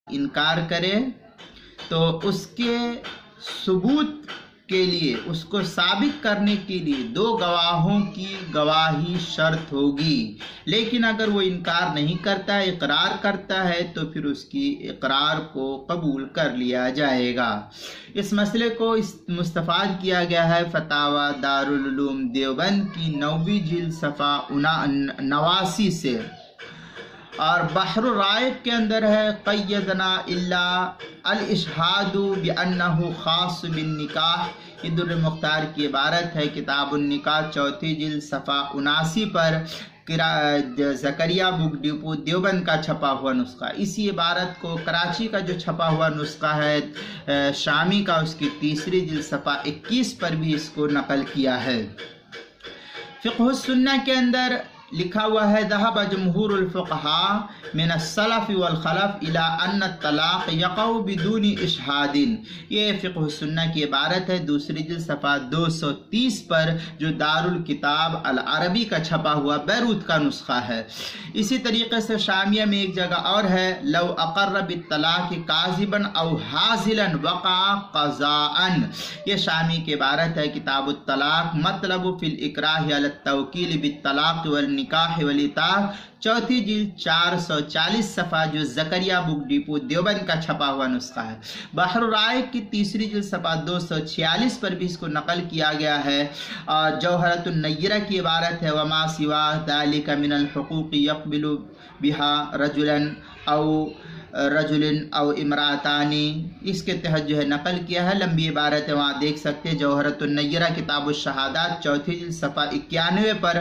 انکار کرے تو اس کے ثبوت کے لیے، اس کو ثابت کرنے کے لیے 2 گواہوں کی گواہی شرط ہوگی۔ لیکن اگر وہ انکار نہیں کرتا ہے، اقرار کرتا ہے، تو پھر اس کی اقرار کو قبول کر لیا جائے گا۔ اس مسئلے کو مستفاد کیا گیا ہے فتاوی دارالعلوم دیوبند کی 9ویں جلد صفحہ 89 سے، اور بحر الرائق کے اندر ہے قیدنا الا الاشہاد بانہ خاص بالنکاح۔ یہ در مختار کی عبارت ہے، کتاب النکاح 4 جلد صفحہ 79 پر، زکریا بک ڈپو دیوبند کا چھپا ہوا نسخہ۔ اسی عبارت کو کراچی کا جو چھپا ہوا نسخہ ہے شامی کا، اس کی 3 جلد صفحہ 21 پر بھی اس کو نقل کیا ہے۔ فقہ السنہ کے اندر لکھا ہوا ہے ذهب جمہور الفقہاء من السلف والخلف الى ان الطلاق یقع بدون اشہاد۔ یہ فقہ السنہ کی عبارت ہے، 2 جلد صفحہ 230 پر، جو دارالکتاب العربی کا چھپا ہوا بیروت کا نسخہ ہے۔ اسی طریقے سے شامیہ میں ایک جگہ اور ہے لو اقر بالطلاق کاذبا او حاصلا وقع قضاء۔ یہ شامی کی عبارت ہے، کتاب الطلاق مطلب فی الاکراہ علی التوکیل بالطلاق والنکاح والاطاق، 4 جلد 440 صفحہ، جو زکریا بک ڈپو دیوبند کا چھپا ہوا نسخہ ہے۔ بحر الرائق کی 3 جلد صفحہ 246 پر بھی اس کو نقل کیا گیا ہے، اور جوہرۃ النیرہ کی عبارت ہے وما سوا ذلك من الحقوق يقبل بها رجل او امراتان، اس کے تحت جو ہے نقل کیا ہے، لمبی عبارت ہے، وہاں دیکھ سکتے ہیں جوہرۃ النیرہ کتاب الشہادات 4 جلد صفحہ 91 پر،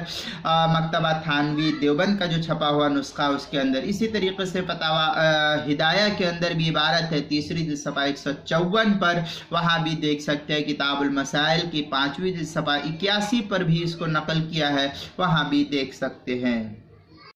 مکتبہ تھانوی دیوبند کا جو چھپا ہوا نسخہ اس کے اندر۔ اسی طریقے سے فتاوی ہدایہ کے اندر بھی عبارت ہے 3 جلد صفحہ 154 پر، وہاں بھی دیکھ سکتے ہیں کتاب المسائل کی 5ویں جلد صفحہ 81 پر بھی اس کو نقل کیا ہے، وہاں بھی دیکھ سکتے ہیں۔